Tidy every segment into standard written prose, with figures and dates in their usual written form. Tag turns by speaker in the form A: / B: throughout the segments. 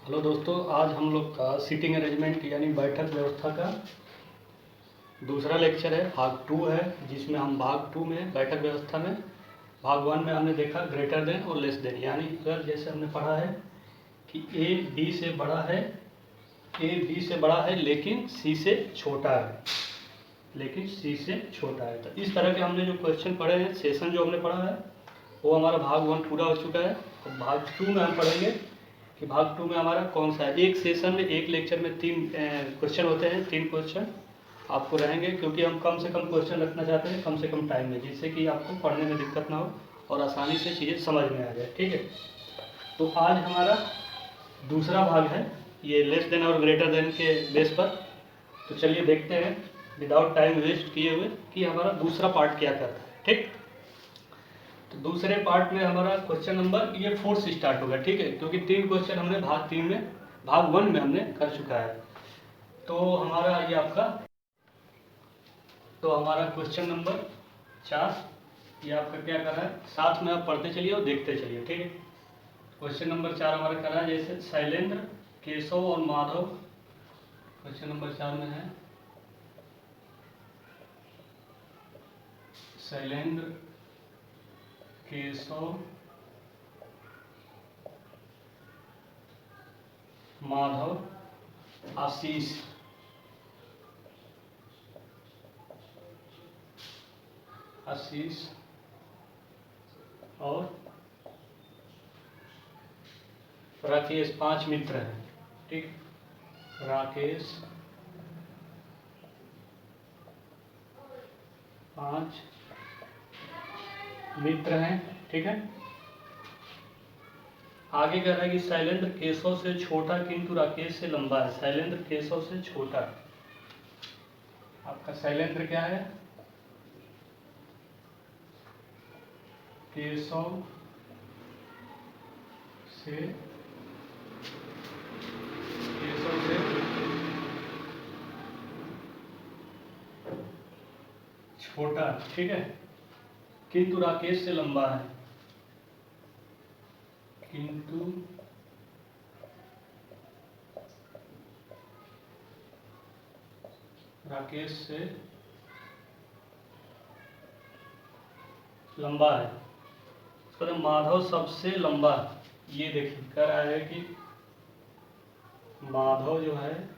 A: Hello दोस्तों, आज हम लोग का सीटिंग अरेंजमेंट यानी बैठक व्यवस्था का दूसरा लेक्चर है, भाग 2 है। जिसमें हम भाग 2 में बैठक व्यवस्था में भाग 1 में हमने देखा ग्रेटर देन और लेस देन, यानी अगर जैसे हमने पढ़ा है कि ए बी से बड़ा है, लेकिन सी से छोटा है, तो इस तरह के हमने जो क्वेश्चन पढ़े हैं, सेशन जो हमने पढ़ा है वो हमारा भाग 1 पूरा हो चुका है। तो भाग 2 में हम पढ़ेंगे कि भाग 2 में हमारा कौन सा है। एक सेशन में, एक लेक्चर में 3 क्वेश्चन होते हैं, 3 क्वेश्चन आपको रहेंगे, क्योंकि हम कम से कम क्वेश्चन रखना चाहते हैं कम से कम टाइम में, जिससे कि आपको पढ़ने में दिक्कत ना हो और आसानी से चीज़ें समझ में आ जाए। ठीक है, तो आज हमारा दूसरा भाग है, ये लेस देन और ग्रेटर देन के बेस पर। तो चलिए देखते हैं विदाउट टाइम वेस्ट किए हुए कि हमारा दूसरा पार्ट क्या करता है। ठीक, तो दूसरे पार्ट में हमारा क्वेश्चन नंबर ये 4 से स्टार्ट होगा। ठीक है, क्योंकि 3 क्वेश्चन हमने भाग 1 में हमने कर चुका है। तो हमारा ये क्वेश्चन नंबर 4 ये आपका क्या कर रहा है, साथ में आप पढ़ते चलिए और देखते चलिए। ठीक है, क्वेश्चन नंबर 4 हमारा कर रहा है जैसे शैलेंद्र, केशव और माधव। क्वेश्चन नंबर 4 में है शैलेंद्र, केशव, माधव, आशीष और राकेश 5 मित्र हैं। ठीक, राकेश 5 मित्र हैं। ठीक है, आगे कह रहा है कि शैलेंद्र केशव से छोटा किंतु राकेश से लंबा है। शैलेंद्र केशव से छोटा, आपका शैलेंद्र क्या है, केशव से छोटा। ठीक है, किंतु राकेश से लंबा है, किंतु राकेश से लंबा है। उसके बाद माधव सबसे लंबा, ये देखिए कह रहा है कि माधव जो है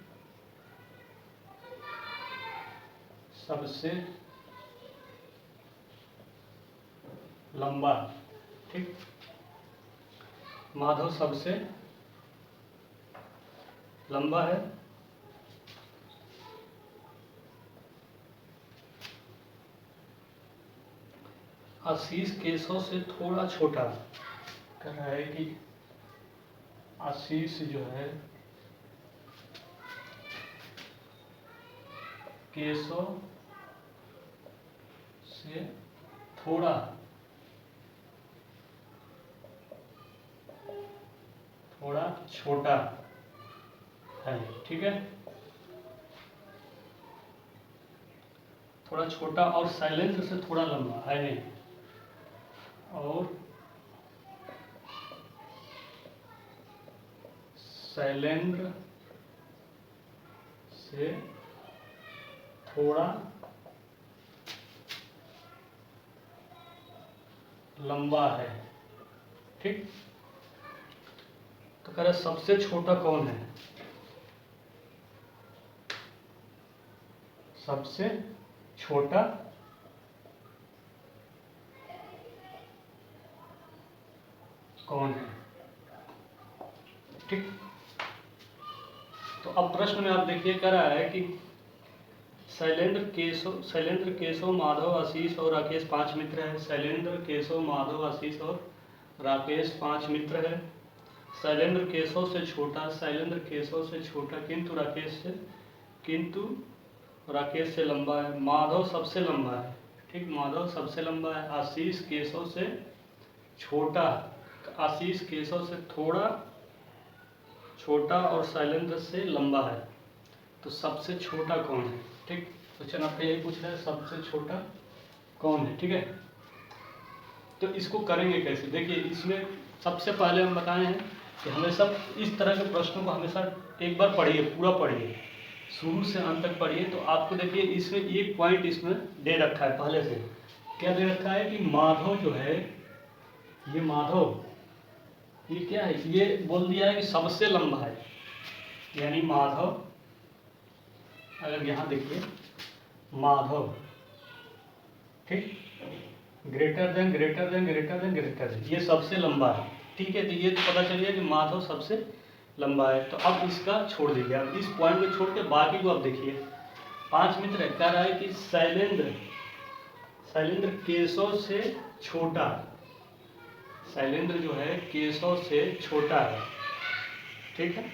A: सबसे लंबा। ठीक, माधव सबसे लंबा है। आशीष केशव से थोड़ा छोटा, कह रहा है कि आशीष जो है केशव से थोड़ा छोटा है। ठीक है, थोड़ा छोटा और शैलेंद्र से थोड़ा लंबा है नहीं, और शैलेंद्र से थोड़ा लंबा है। ठीक, तो कह रहा सबसे छोटा कौन है, सबसे छोटा कौन है। ठीक, तो अब प्रश्न में आप देखिए कह रहा है कि शैलेंद्र केशव माधव आशीष और राकेश 5 मित्र है। शैलेंद्र केशव माधव आशीष और राकेश 5 मित्र है। शैलेंद्र केशव से छोटा किंतु राकेश से लंबा है। माधव सबसे लंबा है। ठीक, माधव सबसे लंबा है। आशीष केशव से थोड़ा छोटा और शैलेंद्र से लंबा है। तो सबसे छोटा कौन है। ठीक, क्वेश्चन आपका यही पूछ रहा है, सबसे छोटा कौन है। ठीक है, तो इसको करेंगे कैसे, देखिए इसमें सबसे पहले हम बताए हैं कि हमेशा इस तरह के प्रश्नों को हमेशा एक बार पढ़िए, पूरा पढ़िए, शुरू से अंत तक पढ़िए। तो आपको देखिए इसमें एक पॉइंट इसमें दे रखा है पहले से। क्या दे रखा है कि माधव जो है, ये माधव, ये क्या है, ये बोल दिया है कि सबसे लंबा है। यानी माधव, अगर यहाँ देखिए माधव, ठीक, greater than greater than greater than greater than, ये सबसे लंबा है। ठीक है, तो ये तो पता चल गया कि माधव सबसे लंबा है। तो अब इसका छोड़ दीजिए, अब इस पॉइंट को छोड़ के बाकी को अब देखिए। 5 मित्र कह रहा है कि शैलेंद्र, शैलेंद्र केशव से छोटा, शैलेंद्र जो है केशव से छोटा है। ठीक है,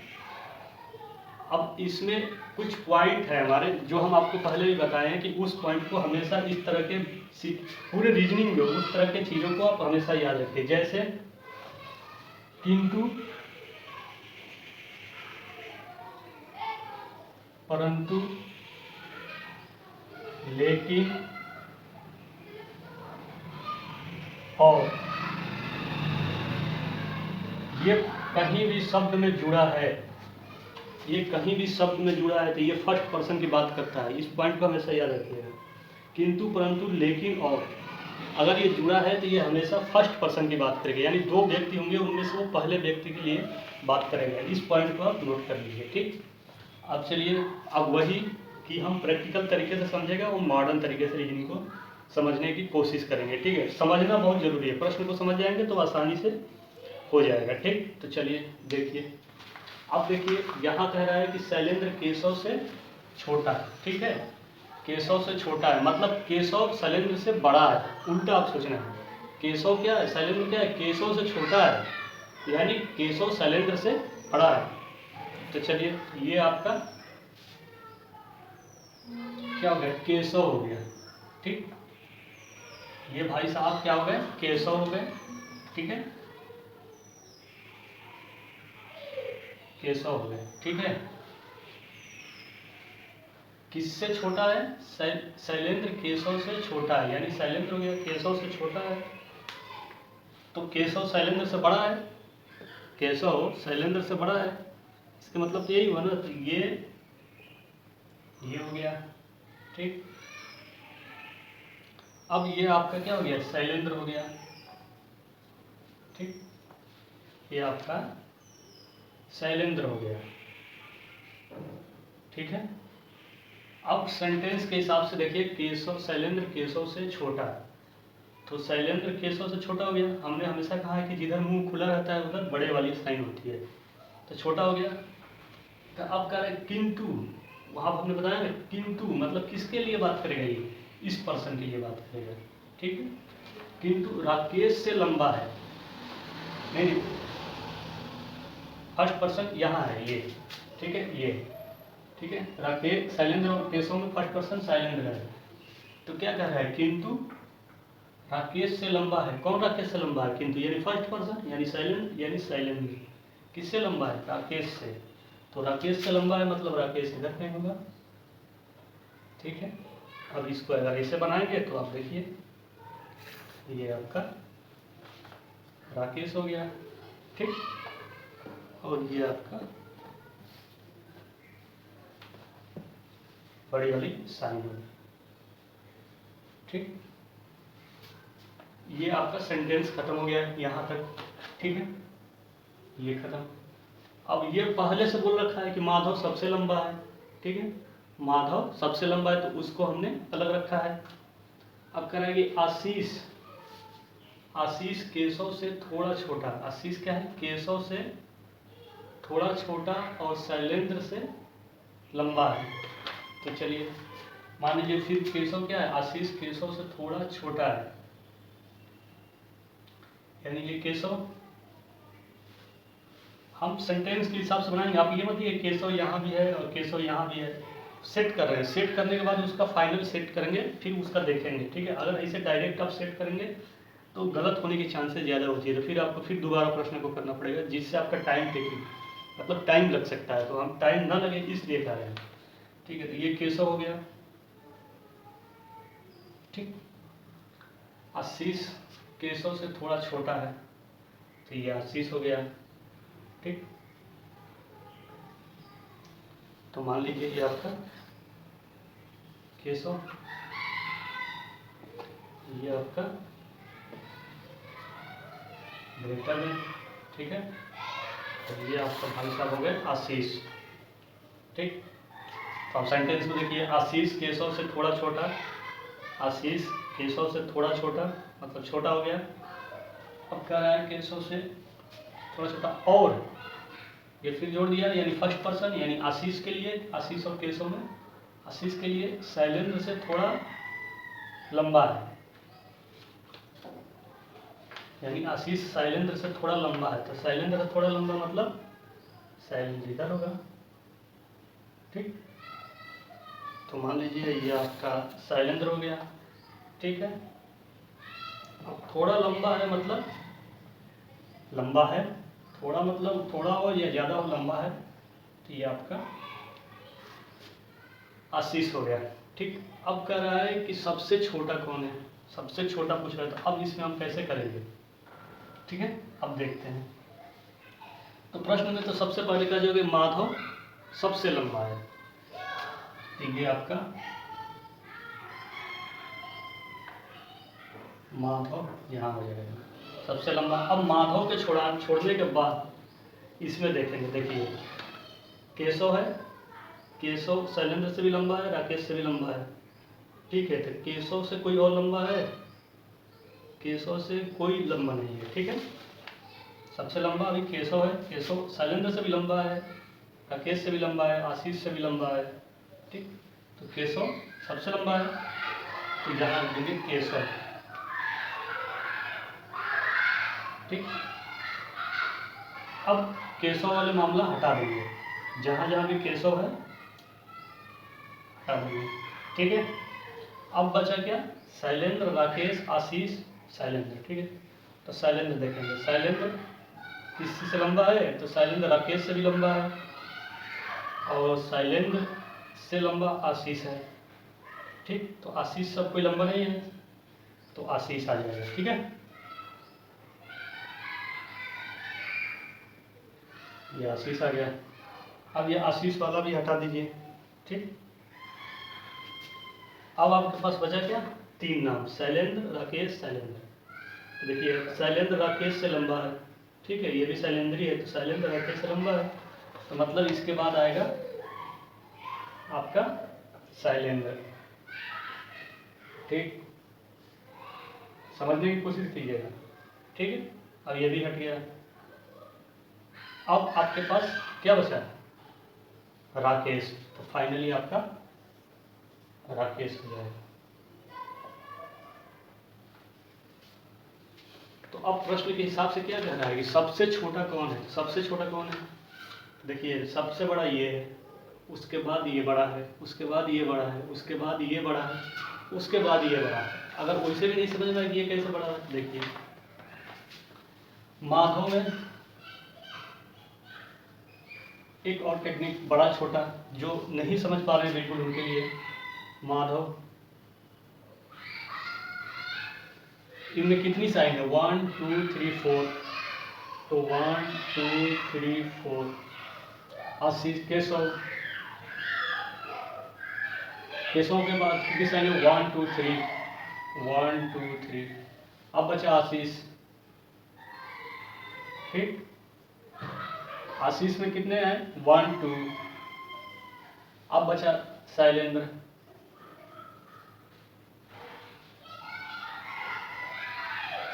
A: अब इसमें कुछ पॉइंट है हमारे जो हम आपको पहले भी बताए हैं कि उस पॉइंट को हमेशा इस तरह के पूरे रीजनिंग में उस तरह के चीज़ों को आप हमेशा याद रखिए। जैसे किंतु, परंतु, लेकिन, और, ये कहीं भी शब्द में जुड़ा है, ये कहीं भी शब्द में जुड़ा है तो ये फर्स्ट पर्सन की बात करता है। इस पॉइंट को हमेशा याद रखिएगा। किंतु, परंतु, लेकिन, और, अगर ये जुड़ा है तो ये हमेशा फर्स्ट पर्सन की बात करेगा। यानी दो व्यक्ति होंगे, उनमें से वो पहले व्यक्ति के लिए बात करेंगे। इस पॉइंट को आप नोट कर लीजिए। ठीक, अब चलिए, अब वही कि हम प्रैक्टिकल तरीके से समझेगा और मॉडर्न तरीके से रीजनिंग को समझने की कोशिश करेंगे। ठीक है, समझना बहुत जरूरी है, प्रश्न को समझ जाएंगे तो आसानी से हो जाएगा। ठीक, तो चलिए देखिए, अब देखिए यहाँ कह रहा है कि शैलेंद्र केशव से छोटा है। ठीक है, केशव से छोटा है मतलब केशव शैलेंद्र से बड़ा है। उल्टा आप सोचना है, केशव क्या है, शैलेंद्र क्या है, केशव से छोटा है, यानी केशव शैलेंद्र से बड़ा है। तो चलिए, ये आपका क्या हो गया, केशव हो गया। ठीक, ये भाई साहब क्या हो गए, केशव हो गए। ठीक है, केशव हो गए। ठीक है, किससे छोटा है, शैलेंद्र केशव से छोटा है, यानी शैलेंद्र हो गया केशव से छोटा है। तो केशव शैलेंद्र से बड़ा है, केशव शैलेंद्र से बड़ा है, इसका मतलब तो यही हुआ ना। तो ये हो गया। ठीक, अब ये आपका क्या हो गया, शैलेंद्र हो गया। ठीक, ये आपका शैलेंद्र हो गया। ठीक है, अब सेंटेंस के हिसाब से देखिए, केशव, शैलेंद्र केशव से छोटा, तो शैलेंद्र केशव से छोटा हो गया। हमने हमेशा कहा है कि जिधर मुंह खुला रहता है उधर बड़े वाली साइन होती है, तो छोटा हो गया। तो अब कह रहे हैं किंतु, वहाँ हमने बताया ना, किंतु मतलब किसके लिए बात करेगा, ये इस पर्सन के लिए बात करेगा। ठीक है, किंतु राकेश से लंबा है, नहीं, फर्स्ट पर्सन यहाँ है ये। ठीक है, ये ठीक है, राकेश, शैलेंद्र और केशव में फर्स्ट पर्सन शैलेंद्र है। तो क्या कह रहा है, किंतु राकेश से लंबा है। कौन राकेश से लंबा है, किंतु यानी फर्स्ट पर्सन, यानी शैलेंद्र, यानी शैलेंद्र किससे लंबा है, राकेश से। तो राकेश से लंबा है मतलब राकेश इधर कहीं होगा। ठीक है, अब इसको अगर ऐसे बनाएंगे तो आप देखिए, ये आपका राकेश हो गया। ठीक, और ये आपका बड़ी वाली साइन होगी। ठीक, ये आपका सेंटेंस खत्म हो गया यहाँ तक। ठीक है, ये खत्म। अब ये पहले से बोल रखा है कि माधव सबसे लंबा है। ठीक है, माधव सबसे लंबा है तो उसको हमने अलग रखा है। अब करेंगे आशीष, आशीष केशव से थोड़ा छोटा, आशीष क्या है, केशव से थोड़ा छोटा और शैलेंद्र से लंबा है। तो चलिए मान लीजिए फिर केशव क्या है, आशीष केशव से थोड़ा छोटा है, यानी ये केशव, हम सेंटेंस के हिसाब से बनाएंगे। आप ये मत ये केशव यहाँ भी है और केशव यहाँ भी है, सेट कर रहे हैं। सेट करने के बाद उसका फाइनल सेट करेंगे, फिर उसका देखेंगे। ठीक है, अगर ऐसे डायरेक्ट आप सेट करेंगे तो गलत होने की चांसेस ज़्यादा होती है, तो फिर आपको फिर दोबारा प्रश्न को करना पड़ेगा, जिससे आपका टाइम टेकिंग मतलब टाइम लग सकता है। तो हम टाइम ना लगे इसलिए कर रहे हैं। ठीक है, तो ये केशव हो गया। ठीक, आशीष केशव से थोड़ा छोटा है, तो ये आशीष हो गया। ठीक। तो मान लीजिए ये आपका केशव, ये आपका ग्रेटर देन, ठीक है। तो ये आपका भाई साहब हो गए आशीष, ठीक। तो आप सेंटेंस में देखिए, आशीष केशव से थोड़ा छोटा, आशीष केशव से थोड़ा छोटा, मतलब छोटा हो गया। अब कह रहा है केशव से थोड़ा छोटा, और ये फिर जोड़ दिया, यानी फर्स्ट पर्सन, यानी आशीष के लिए, आशीष और केशव में, आशीष के लिए शैलेंद्र से थोड़ा लंबा है, यानी आशीष शैलेंद्र से थोड़ा लंबा है। तो शैलेंद्र से थोड़ा लंबा मतलब शैलेंद्र इधर होगा, ठीक। तो मान लीजिए ये आपका शैलेंद्र हो गया, ठीक है। अब थोड़ा लंबा है मतलब लंबा है, थोड़ा मतलब थोड़ा हो या ज़्यादा हो, लंबा है, तो ये आपका आशीष हो गया, ठीक। अब कह रहा है कि सबसे छोटा कौन है, सबसे छोटा पूछ रहा है। तो अब इसमें हम कैसे करेंगे, ठीक है, अब देखते हैं। तो प्रश्न में तो सबसे पहले कह जाओगे माधव सबसे लंबा है, तो ये आपका माधव यहाँ हो जाएगा सबसे लंबा। अब माधव के छोड़ने के बाद इसमें देखेंगे, देखिए केशव है, केशव शैलेंद्र से भी लंबा है, राकेश से भी लंबा है, ठीक है। तो केशव से कोई और लंबा है, केशव से कोई लंबा नहीं है, ठीक है। सबसे लंबा अभी केशव है, केशव शैलेंद्र से भी लंबा है, राकेश से भी लंबा है, आशीष से भी लंबा है, ठीक। तो केशव सबसे लंबा है, तो यहाँ लिखेंगे केशव, ठीक। अब केशव वाले मामला हटा देंगे, जहाँ जहाँ भी केशव है हटा देंगे, ठीक है। अब बचा क्या, शैलेंद्र, राकेश, आशीष, शैलेंद्र, ठीक है। तो शैलेंद्र देखेंगे, शैलेंद्र किसी से लंबा है, तो शैलेंद्र राकेश से भी लंबा है, और शैलेंद्र से लंबा आशीष है, ठीक। तो आशीष सब कोई लंबा नहीं है, तो आशीष आ जाएगा, ठीक है। ये आशीष आ गया। अब ये आशीष वाला भी हटा दीजिए, ठीक। अब आपके पास बचा क्या, तीन नाम, शैलेंद्र, राकेश, शैलेंद्र। तो देखिए शैलेंद्र राकेश से लंबा है, ठीक है, ये भी शैलेंद्री है, तो शैलेंद्र राकेश से लंबा है, तो मतलब इसके बाद आएगा आपका शैलेंद्र, ठीक। समझने की कोशिश कीजिएगा, ठीक है। अब ये भी हट गया। अब आपके पास क्या बचा है, राकेश, तो फाइनली आपका राकेश हो जाएगा। तो अब प्रश्न के हिसाब से क्या कह रहा है कि सबसे छोटा कौन है, सबसे छोटा कौन है। देखिए सबसे बड़ा ये है, उसके बाद ये बड़ा है, उसके बाद ये बड़ा है, उसके बाद ये बड़ा है, उसके बाद ये बड़ा है। अगर वैसे भी नहीं समझ में आएगी ये कैसे बड़ा है, देखिए माधव में एक और टेक्निक, बड़ा छोटा, जो नहीं समझ पा रहे हैं बिल्कुल उनके लिए, माधव इनमें कितनी साइन है, 1 2 3 4, तो 1 2 3 4। आशीष, केशव, केशव के बाद कितनी साइन है, 1 2 3, 1 2 3। अब बचा आशीष, ठीक। आशीष में कितने हैं, 1 2। अब बचा शैलेंद्र,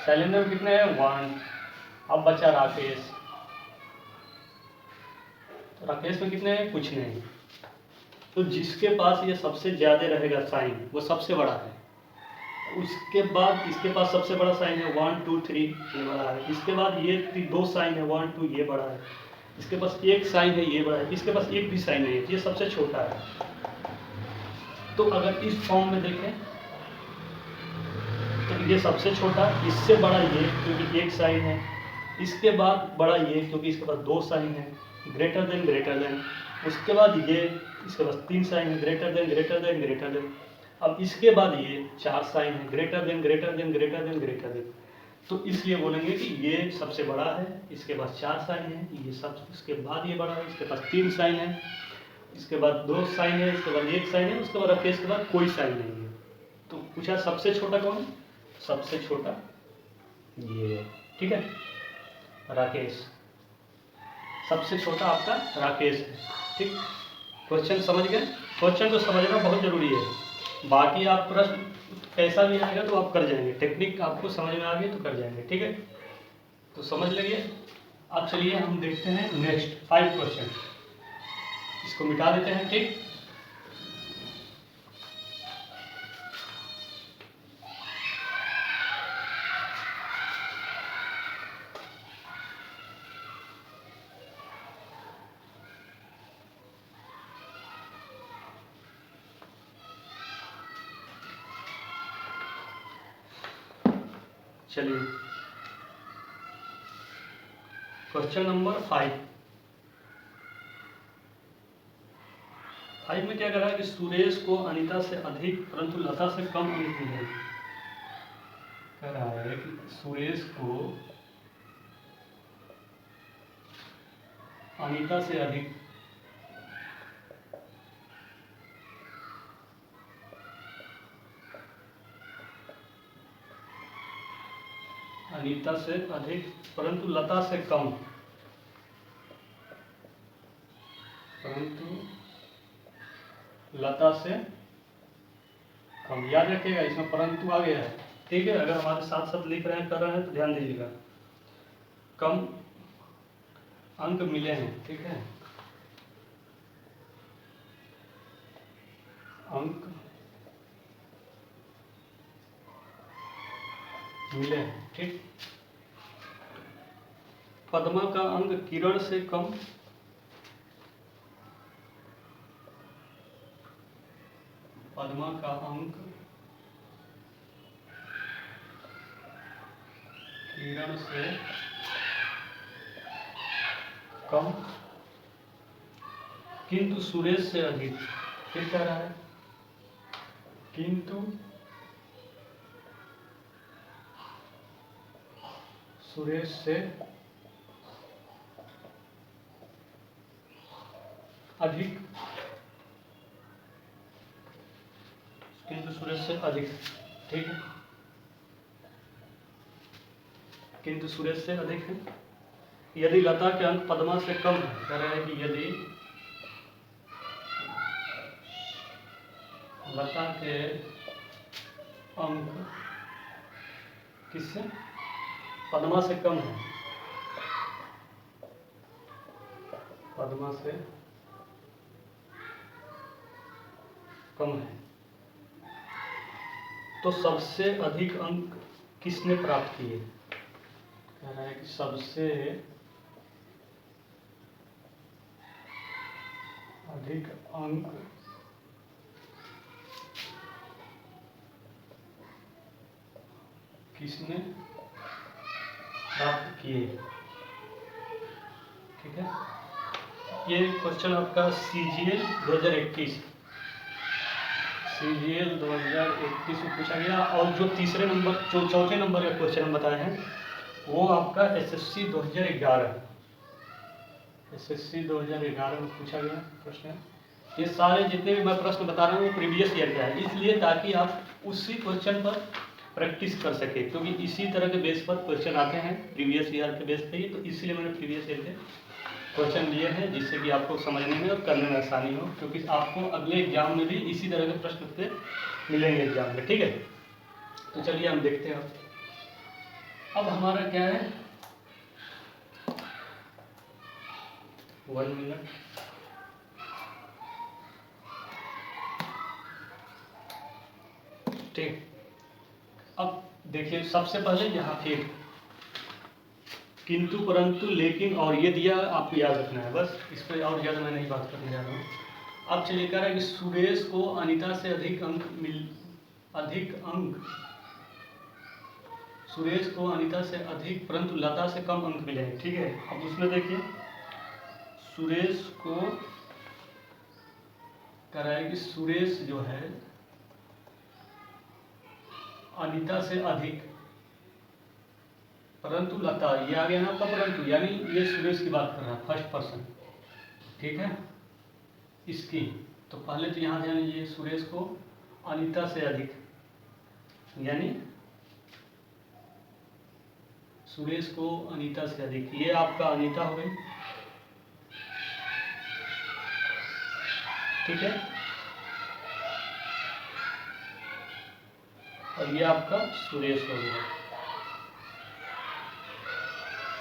A: शैलेंद्र में कितने हैं, 1। अब बचा राकेश, तो राकेश में कितने हैं, कुछ नहीं। तो जिसके पास ये सबसे ज्यादा रहेगा साइन वो सबसे बड़ा है। उसके बाद इसके पास सबसे बड़ा साइन है 1 2 3, ये बड़ा है। इसके बाद ये दो साइन है 1 2, ये बड़ा है। इसके पास एक साइन है, ये बड़ा है। इसके पास एक भी साइन नहीं है, ये सबसे छोटा है। तो अगर इस फॉर्म में देखें तो ये सबसे छोटा, इससे बड़ा ये क्योंकि एक साइन है, इसके बाद बड़ा ये क्योंकि इसके पास दो साइन है, ग्रेटर देन, उसके बाद ये, इसके पास तीन साइन है, ग्रेटर देन। अब इसके बाद ये चार साइन है, ग्रेटर देन। तो इसलिए बोलेंगे कि ये सबसे बड़ा है, इसके पास 4 साइन है, ये सब इसके बाद ये बड़ा है, इसके पास 3 साइन है, इसके बाद 2 साइन है, इसके बाद 1 साइन है, उसके बाद राकेश के बाद कोई साइन नहीं है। तो पूछा सबसे छोटा कौन है? सबसे छोटा ये है, ठीक है, राकेश। सबसे छोटा आपका राकेश है, ठीक। क्वेश्चन समझ गए? क्वेश्चन को समझना बहुत जरूरी है, बाकी आप प्रश्न कैसा भी आएगा तो आप कर जाएंगे, टेक्निक आपको समझ में आ गई तो कर जाएंगे, ठीक है। तो समझ लेंगे। अब चलिए हम देखते हैं नेक्स्ट 5 क्वेश्चन, इसको मिटा देते हैं, ठीक। चलिए क्वेश्चन नंबर 5 में क्या करा है कि सुरेश को अनीता से अधिक परंतु लता से कम अंक मिले। कह रहा है कि सुरेश को अनीता से अधिक परंतु लता से कम, याद रखिएगा इसमें परंतु आ गया है, ठीक है। अगर हमारे साथ साथ लिख रहे हैं, कर रहे हैं तो ध्यान दीजिएगा। कम अंक मिले हैं, ठीक है, अंक मिले हैं, ठीक। पद्मा का अंक किरण से कम, पद्मा का अंक किरण से कम किंतु सुरेश से अधिक। फिर कह रहा है किंतु सुरेश से अधिक, किंतु सुरेश से अधिक, ठीक है, किंतु सुरेश से अधिक है। यदि लता के अंक पद्मा से कम है, कह रहे हैं कि यदि लता के अंक किससे, पद्मा से कम है, पद्मा से कम है, तो सबसे अधिक अंक किसने प्राप्त किए। कह रहा है कि सबसे अधिक अंक किसने प्राप्त किए, ठीक है। ये क्वेश्चन आपका CGL 2021 में पूछा गया। और जो तीसरे नंबर, जो चौथे नंबर का क्वेश्चन हम बताए हैं, वो आपका SSC 2011 में पूछा गया प्रश्न। ये सारे जितने भी मैं प्रश्न बता रहा हूँ वो प्रीवियस ईयर का है, इसलिए ताकि आप उसी क्वेश्चन पर प्रैक्टिस कर सके, क्योंकि इसी तरह के बेस पर क्वेश्चन आते हैं प्रीवियस ईयर के बेस पे ही, तो इसलिए मैंने प्रीवियस ईयर के क्वेश्चन लिए हैं, जिससे कि आपको समझने में और करने में आसानी हो, क्योंकि आपको अगले एग्जाम में भी इसी तरह के प्रश्न उत्तर मिलेंगे एग्जाम में, ठीक है। तो चलिए हम देखते हैं। अब हमारा क्या है, 1 मिनट, ठीक। अब देखिए सबसे पहले यहाँ फिर किंतु परंतु लेकिन और ये दिया, आपको याद रखना है बस, इस पर और ज़्यादा मैं नहीं बात करने जा रहा हूँ। अब चलिए कह रहा है कि सुरेश को अनीता से अधिक अंक सुरेश को अनीता से अधिक परंतु लता से कम अंक मिले हैं, ठीक है। अब उसमें देखिए सुरेश को कह रहा है कि सुरेश जो है अनीता से अधिक परंतु लता, ये आ गया ना आपका परंतु, यानी ये सुरेश की बात कर रहा है, फर्स्ट पर्सन, ठीक है। इसकी तो पहले तो यहाँ ध्यान दीजिए, सुरेश को अनीता से अधिक, यानी सुरेश को अनीता से अधिक, ये आपका अनीता हो गई, ठीक है। और ये आपका सुरेश हो गया,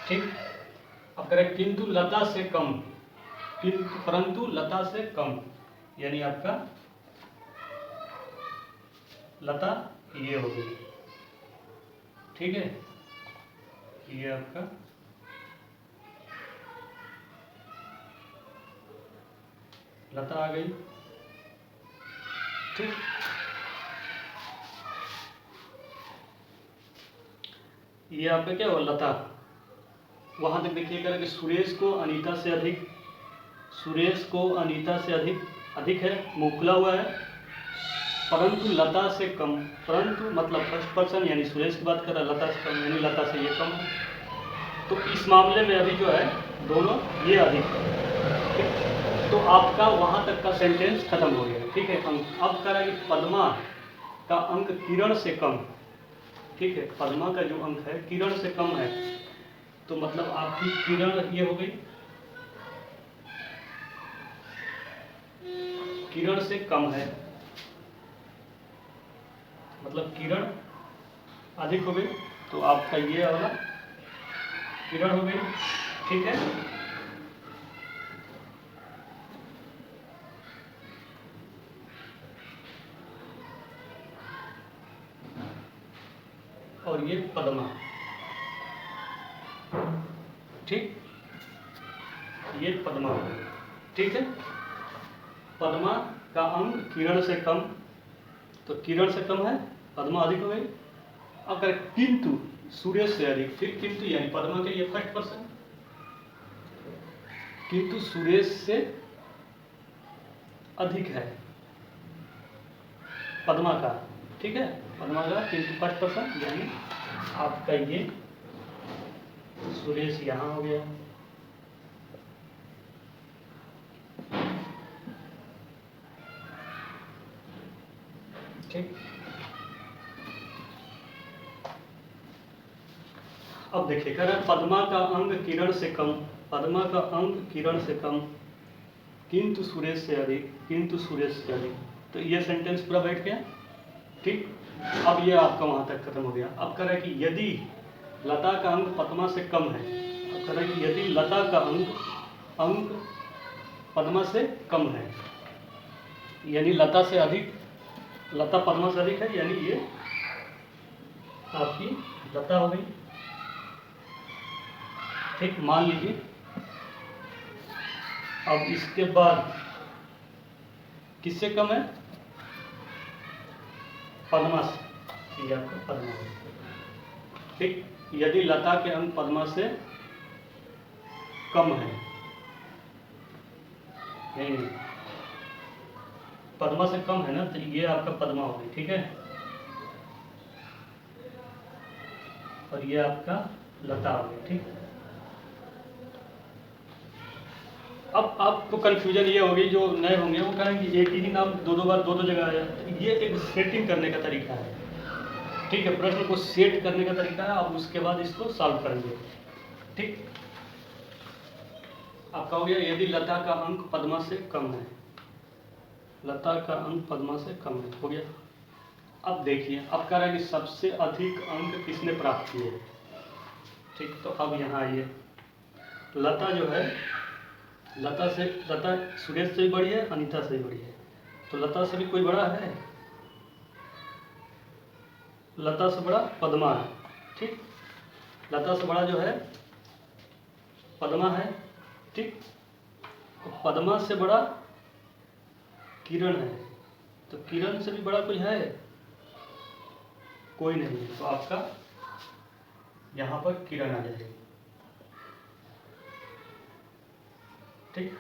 A: ठीक। अब करें किंतु लता से कम, किंतु परंतु लता से कम, यानी आपका लता ये हो गई, ठीक है। ये आपका लता आ गई, ठीक। ये आपका क्या हुआ, लता। वहां तक देखिएगा कि सुरेश को अनीता से अधिक, सुरेश को अनीता से अधिक, अधिक है, मुंह खुला हुआ है, परंतु लता से कम, परंतु मतलब फर्स्ट पर्सन यानी सुरेश की बात कर रहा है, लता से कम यानी लता से ये कम है। तो इस मामले में अभी जो है दोनों ये अधिक है, तो आपका वहां तक का सेंटेंस खत्म हो गया, ठीक है। अब कह रहा है कि पद्मा का अंक किरण से कम, ठीक है। पद्मा का जो अंक है किरण से कम है, तो मतलब आपकी किरण ये हो गई, किरण से कम है, मतलब किरण अधिक हो गई, तो आपका ये वाला किरण हो गई, ठीक है। और ये पद्मा, ठीक, ये पद्मा, ठीक है। पद्मा का अंक किरण से कम, तो किरण से कम है, पद्मा अधिक हो गई। अगर किंतु सुरेश से अधिक, फिर किंतु यानी पद्मा के लिए फर्स्ट पर्सन, किंतु सुरेश से अधिक है पद्मा का, ठीक है। पद्मा का किंतु फर्स्ट पर्सन, यानी आपका ये सुरेश यहाँ हो गया, ठीक। अब देखिए कह रहा है पद्मा का अंग किरण से कम, पद्मा का अंग किरण से कम, किंतु सुरेश से अधिक, किंतु सुरेश से अधिक, तो ये सेंटेंस पूरा बैठ गया, ठीक। अब ये आपका वहां तक खत्म हो गया। अब कह रहा है कि यदि लता का अंक पद्मा से कम है, अब कह रहा है कि यदि लता का अंक पद्मा से कम है, यानी लता से अधिक, लता पद्मा से अधिक है, यानी ये आपकी लता हो गई, ठीक। मान लीजिए अब इसके बाद किससे कम है, पद्मा से, ये आपका पद्मा हो गई, ठीक। यदि लता के अंक पद्मा से कम है, नहीं पद्मा से कम है ना, तो ये आपका पद्मा हो गई, ठीक है। और ये आपका लता हो गई, ठीक। अब आपको कंफ्यूजन ये होगी, जो नए होंगे वो कहेंगे कि एक ही नाम दो बार दो जगह आया, ये एक सेटिंग करने का तरीका है, ठीक है। प्रश्न को सेट करने का तरीका है, अब उसके बाद इसको सॉल्व करेंगे, ठीक। आपका हो गया यदि लता का अंक पद्मा से कम है, लता का अंक पद्मा से कम है, हो गया। अब देखिए अब कह रहा है कि सबसे अधिक अंक किसने प्राप्त किए, ठीक। तो अब यहाँ आइए, लता जो है, लता सुरेश से भी बड़ी है, अनीता से भी बड़ी है, तो लता से भी कोई बड़ा है, लता से बड़ा पद्मा है, ठीक। लता से बड़ा जो है पद्मा है, ठीक। पद्मा से बड़ा किरण है, तो किरण से भी बड़ा कोई है, कोई नहीं है, तो आपका यहाँ पर किरण आ जाएगी, ठीक।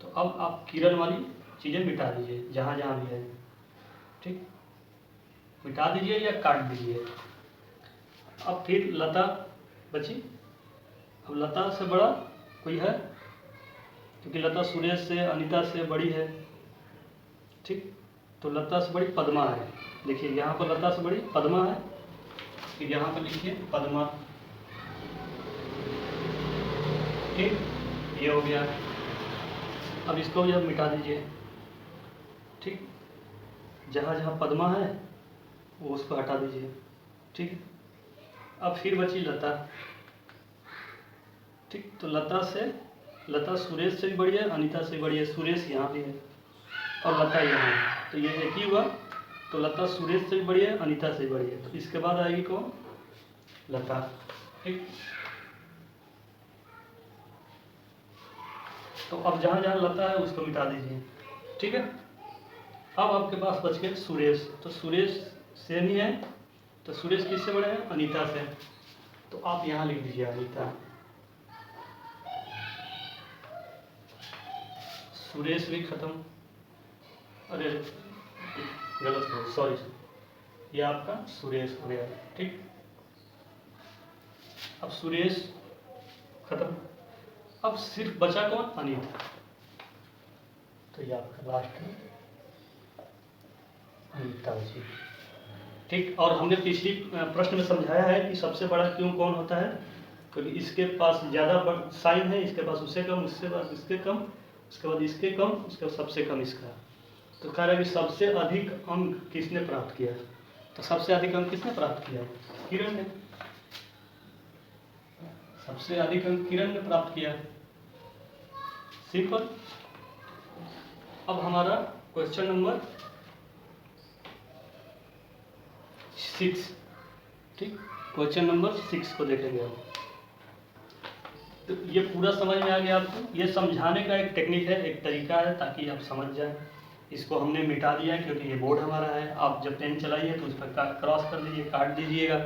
A: तो अब आप किरण वाली चीज़ें मिटा दीजिए जहाँ जहाँ भी है, ठीक, मिटा दीजिए या काट दीजिए। अब फिर लता बची। अब लता से बड़ा कोई है, क्योंकि लता सुरेश से अनीता से बड़ी है, ठीक। तो लता से बड़ी पद्मा है। देखिए यहाँ पर लता से बड़ी पद्मा है, फिर यहाँ पर लिखिए पद्मा, ठीक, ये हो गया। अब इसको जब मिटा दीजिए, ठीक, जहाँ जहाँ पद्मा है वो उसको हटा दीजिए, ठीक। अब फिर बची लता, ठीक। तो लता सुरेश से भी बड़ी है, अनीता से बड़ी है। सुरेश यहाँ भी है और लता यहाँ है, तो ये एक ही हुआ। तो लता सुरेश से भी बड़ी है, अनीता से भी बड़ी है, तो इसके बाद आएगी कौन? लता, ठीक। तो अब जहाँ जहाँ लता है उसको मिटा दीजिए, ठीक है। अब आपके पास बच गए सुरेश। तो सुरेश सेम ही है, तो सुरेश किससे बड़े हैं? अनीता से। तो आप यहाँ लिख दीजिए अनीता। सुरेश भी खत्म, अरे गलत हो, सॉरी, ये आपका सुरेश हो गया, ठीक। अब सुरेश खत्म, अब सिर्फ बचा कौन? अनीता। तो ये आपका लास्ट में अनीता जी, ठीक। और हमने पिछली प्रश्न में समझाया है कि सबसे बड़ा क्यों कौन होता है, क्योंकि इसके पास ज़्यादा साइन है, इसके पास उससे कम, उसके पास इसके कम, उसके बाद इसके कम, उसके बाद सबसे कम इसका। तो कह रहा है कि सबसे अधिक अंक किसने प्राप्त किया? तो सबसे अधिक अंक किसने प्राप्त किया? किरण ने। सबसे अधिक अंक किरण ने प्राप्त किया, सिंपल। अब हमारा क्वेश्चन नंबर 6, ठीक। क्वेश्चन नंबर 6 को देखेंगे हम। तो ये पूरा समझ में आ गया आपको? ये समझाने का एक टेक्निक है, एक तरीका है, ताकि आप समझ जाए। इसको हमने मिटा दिया क्योंकि ये बोर्ड हमारा है। आप जब पेन चलाइए तो उस पर क्रॉस कर दीजिए, काट दीजिएगा,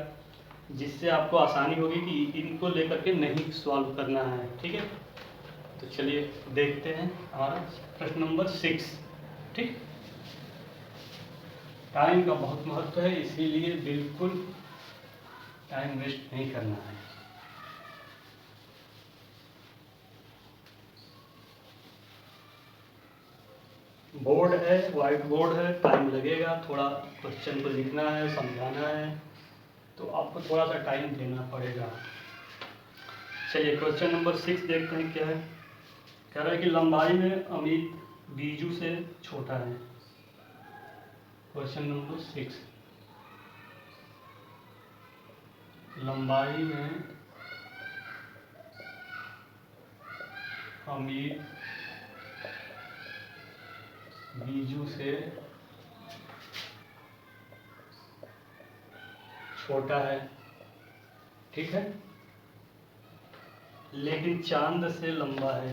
A: जिससे आपको आसानी होगी कि इनको लेकर के नहीं सॉल्व करना है, ठीक है। तो चलिए देखते हैं हमारा प्रश्न नंबर 6, ठीक। टाइम का बहुत महत्व है, इसीलिए बिल्कुल टाइम वेस्ट नहीं करना है। बोर्ड है, वाइट बोर्ड है, टाइम लगेगा, थोड़ा क्वेश्चन को लिखना है, समझाना है, तो आपको थोड़ा सा टाइम देना पड़ेगा। चलिए क्वेश्चन नंबर 6 देखते हैं क्या है। कह रहा है कि लंबाई में अमित बीजू से छोटा है। क्वेश्चन नंबर 6, लंबाई में अमित बीजू से छोटा है, ठीक है, लेकिन चांद से लंबा है।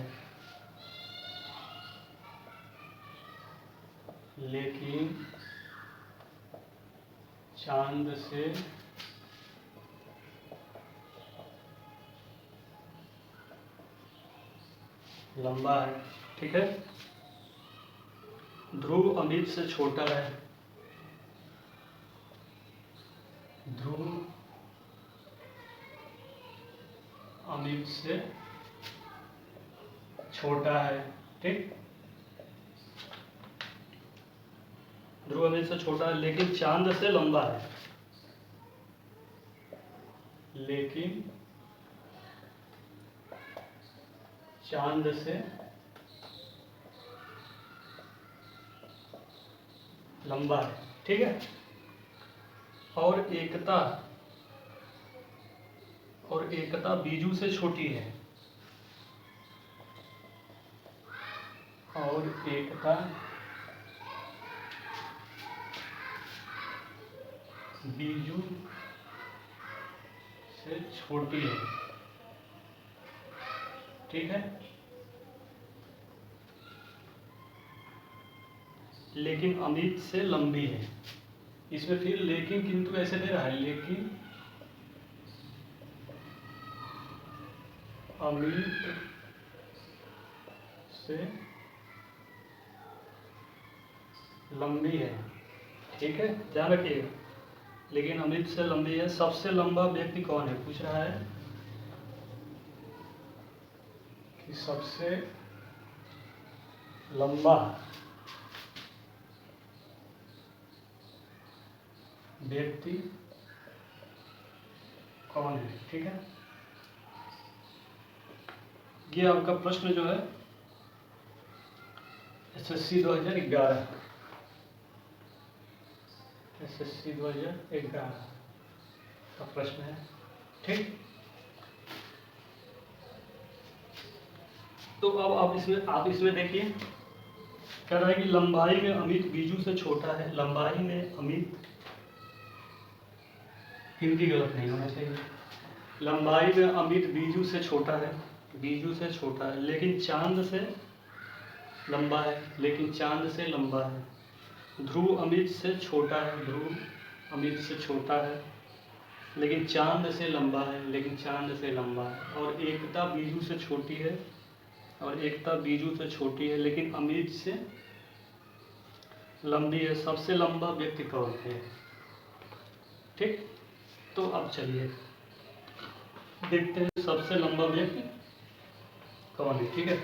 A: लेकिन चांद से लंबा है, ठीक है। ध्रुव अमित से छोटा है। ध्रुव अमित से छोटा है, ठीक। ध्रुव अमित से छोटा है लेकिन चांद से लंबा है। लेकिन चांद से लंबा है, ठीक है। और एकता बीजू से छोटी है। और एकता बीजू से छोटी है, ठीक है। लेकिन अमित से लंबी है। इसमें फिर लेकिन किंतु ऐसे दे रहा है, लेकिन अमित से लंबी है, ठीक है, ध्यान रखिएगा। लेकिन अमित से लंबी है। सबसे लंबा व्यक्ति कौन है पूछ रहा है। कि सबसे लंबा व्यक्ति कौन है। ठीक है, ये आपका प्रश्न जो है SSC 2011 का प्रश्न है। ठीक, तो अब आप इसमें देखिए, कह रहा है कि लंबाई में अमित बीजू से छोटा है। लंबाई में अमित, हिंदी गलत नहीं होना चाहिए। लंबाई में अमित बीजू से छोटा है, लेकिन चांद से लंबा है, ध्रुव अमित से छोटा है, लेकिन चांद से लंबा है, और एकता बीजू से छोटी है, लेकिन अमित से लंबी है। सबसे लंबा व्यक्ति कौन है। ठीक, तो अब चलिए देखते हैं सबसे लंबा व्यक्ति कौन है। ठीक है,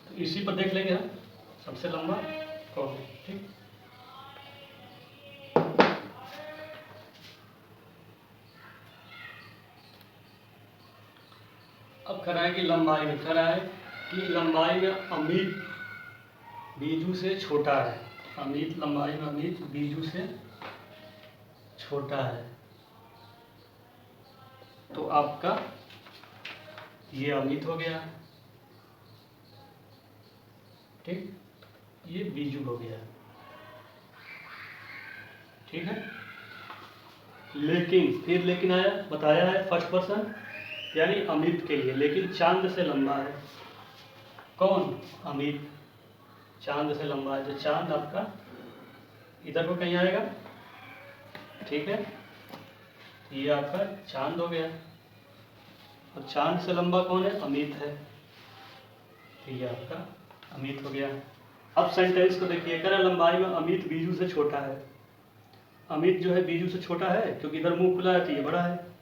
A: तो इसी पर देख लेंगे हम सबसे लंबा कौन है। ठीक, अब कराए कि लंबाई में अमित बीजू से छोटा है। लंबाई में अमित बीजू से छोटा है, तो आपका ये अमित हो गया। ठीक, ये बीजू हो गया। ठीक है, लेकिन आया, बताया है फर्स्ट पर्सन यानी अमित के लिए, लेकिन चांद से लंबा है। कौन? अमित चांद से लंबा है, तो चांद आपका इधर को कहीं आएगा। ठीक है, ये आपका चांद हो गया, और चांद से लंबा कौन है? अमित है, तो ये आपका अमित हो गया। अब सेंटेंस को देखिए, कह रहा लंबाई में अमित बीजू से छोटा है। अमित जो है बीजू से छोटा है क्योंकि इधर मुंह खुला है तो ये बड़ा है,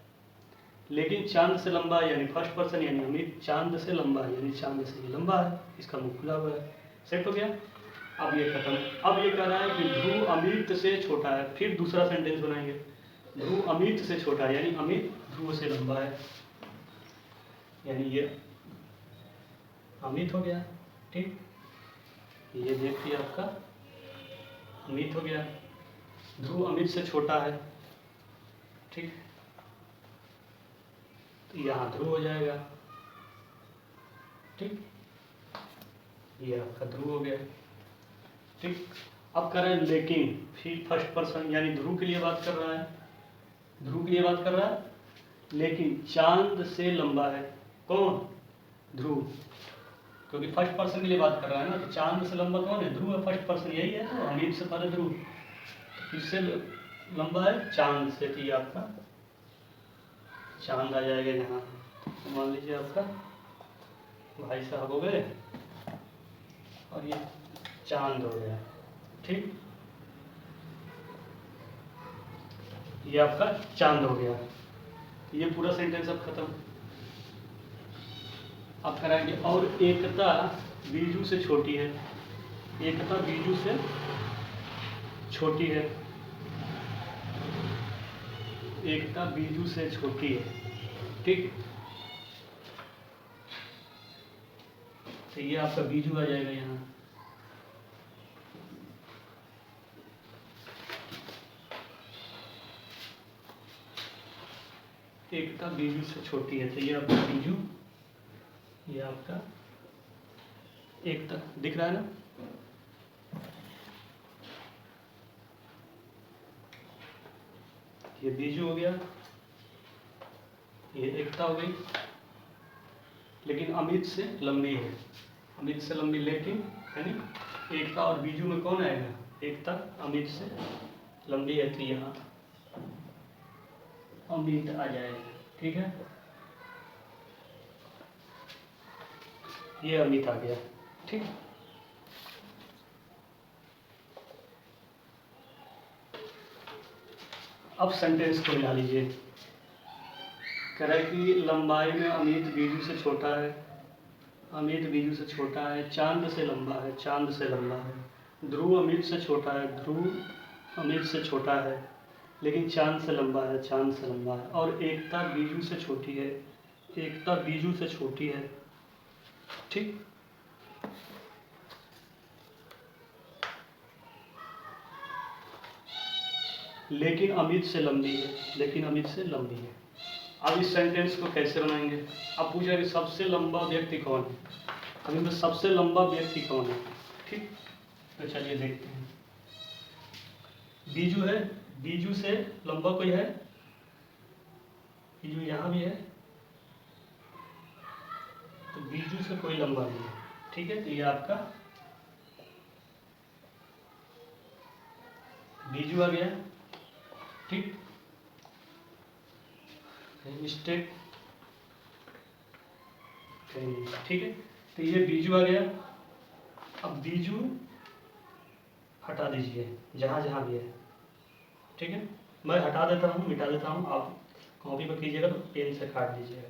A: लेकिन चांद से लंबा यानी फर्स्ट पर्सन यानी अमित चांद से लंबा यानी चांद से ये लंबा है, इसका मुंह खुला हुआ है। सेट हो गया। अब ये खत्म। अब ये कह रहा है कि ध्रुव अमित से छोटा है। फिर दूसरा सेंटेंस बनाएंगे, ध्रुव अमित से छोटा है यानी अमित ध्रुव से लंबा है, यानी ये अमित हो गया। ठीक, ये देखिए आपका अमित हो गया, ध्रुव अमित से छोटा है। ठीक, तो यहाँ ध्रुव हो जाएगा। ठीक, ये आपका ध्रुव हो गया। ठीक, अब कर रहे हैं लेकिन, फिर फर्स्ट पर्सन यानी ध्रुव के लिए बात कर रहा है, लेकिन चांद से लंबा है। कौन? ध्रुव, क्योंकि फर्स्ट पर्सन के लिए बात कर रहा है ना, तो चांद से लंबा कौन है? ध्रुव है, फर्स्ट पर्सन यही है, तो अमित से पहले ध्रुव, किससे लंबा है? चांद से। तो ये आपका चांद आ जाएगा यहाँ। तो मान लीजिए आपका भाई साहब हो गए और ये चांद हो गया। ठीक, ये आपका चांद हो गया। ये पूरा सेंटेंस अब खत्म। अब कराएंगे और एकता बीजू से छोटी है। एकता बीजू से छोटी है, एकता बीजू से छोटी है। ठीक, तो ये आपका बीजू आ जाएगा यहाँ। एकता बीजू से छोटी है, तो ये आपका बीजू, ये आपका एकता दिख रहा है ना। ये बीजू हो गया, ये एकता हो गई, लेकिन अमित से लंबी है, अमित से लंबी, लेकिन यानी एकता और बीजू में कौन आएगा? एकता अमित से लंबी है, तो यहाँ अमित आ जाएगा। ठीक है, ये अमित आ गया। ठीक। अब सेंटेंस को मिला लीजिए। कह रहा है कि लंबाई में अमित बीजू से छोटा है, अमित बीजू से छोटा है, चांद से लंबा है, चांद से लंबा है, ध्रुव अमित से छोटा है, ध्रुव अमित से छोटा है, लेकिन चांद से लंबा है, चांद से लंबा है, और एकता बीजू से छोटी है, एकता बीजू से छोटी है। ठीक। लेकिन अमित से लंबी है, लेकिन अमित से लंबी है। अब इस सेंटेंस को कैसे बनाएंगे? अब पूछा कि सबसे लंबा व्यक्ति कौन है, अभी में सबसे लंबा व्यक्ति कौन है। ठीक, तो चलिए देखते हैं। बीजू है, बीजू से लंबा कोई है? बीजू यहाँ भी है, तो बीजू से कोई लंबा नहीं है। ठीक है, तो ये आपका बीजू आ गया। ठीक, मिस्टेक ठीक है, तो ये बीजू आ गया। अब बीजू हटा दीजिए जहाँ जहाँ भी है। ठीक है, मैं हटा देता हूँ, मिटा देता हूँ, आप कॉपी पर कीजिएगा तो पेन से काट दीजिएगा।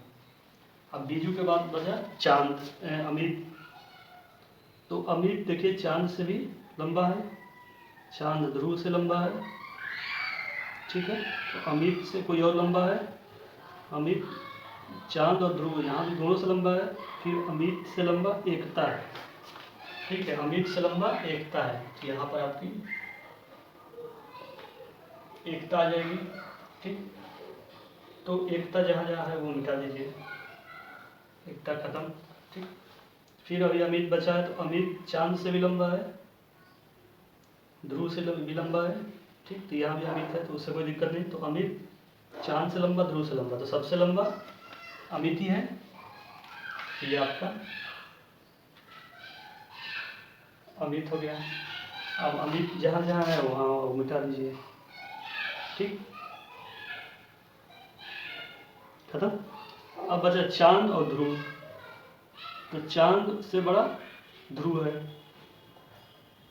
A: अब बीजू के बाद बचा चांद, अमित। तो अमित देखिए चांद से भी लंबा है, चांद ध्रुव से लंबा है। ठीक है, तो अमित से कोई और लंबा है, अमित चांद और ध्रुव यहाँ भी दोनों से लंबा है। फिर अमित से लंबा एकता है। ठीक है, अमित से लंबा एकता है, तो यहाँ पर आपकी एकता आ जाएगी। ठीक, तो एकता जहाँ जहाँ है वो मिटा दीजिए, एकता खत्म। ठीक, फिर अभी अमित बचा है, तो अमित चांद से भी लंबा है, ध्रुव से भी लंबा है। ठीक, तो यहाँ भी अमित है, तो उससे कोई दिक्कत नहीं। तो अमित चांद से लंबा, ध्रुव से लंबा, तो सबसे लंबा अमित ही है। ये आपका अमित हो गया। अब अमित जहाँ जहाँ है वहाँ मिटा दीजिए। ठीक, खत्म। अब बचा चांद और ध्रुव, तो चांद से बड़ा ध्रुव है,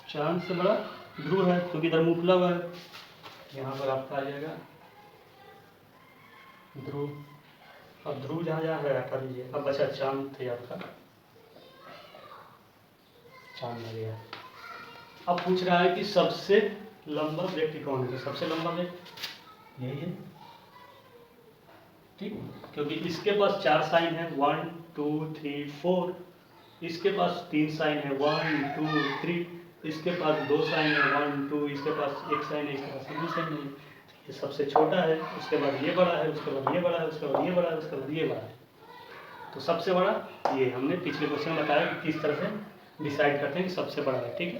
A: चांद से बड़ा ध्रुव है, क्योंकि इधर मुंह खुला हुआ है। यहाँ पर आपका आ जाएगा ध्रुव। अब ध्रुव जहाँ जहाँ है हटा दीजिए। अब बचा चांद, थे आपका चांद आ गया। अब पूछ रहा है कि सबसे लंबा व्यक्ति कौन है, तो सबसे लंबा व्यक्ति यही है। ठीक, क्योंकि इसके पास 4 साइन है, 1 2 3 4, इसके पास 3 साइन है, 1 2 3, इसके पास 2 साइन है, 1 2, इसके पास 1 साइन है, इसके पास 2 साइन है। ये सबसे छोटा है, उसके बाद ये बड़ा है, उसके बाद ये बड़ा है, उसके बाद ये बड़ा है, उसके बाद ये बड़ा है। तो सबसे बड़ा ये हमने पिछले क्वेश्चन में बताया कि किस तरह से डिसाइड करते हैं कि सबसे बड़ा है। ठीक है,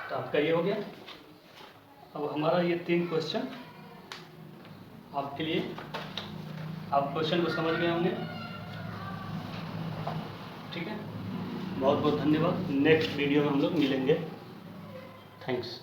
A: तो आपका ये हो गया। अब हमारा ये 3 क्वेश्चन आपके लिए, आप क्वेश्चन को समझ गए होंगे। ठीक है, बहुत बहुत धन्यवाद। नेक्स्ट वीडियो में हम लोग मिलेंगे। थैंक्स।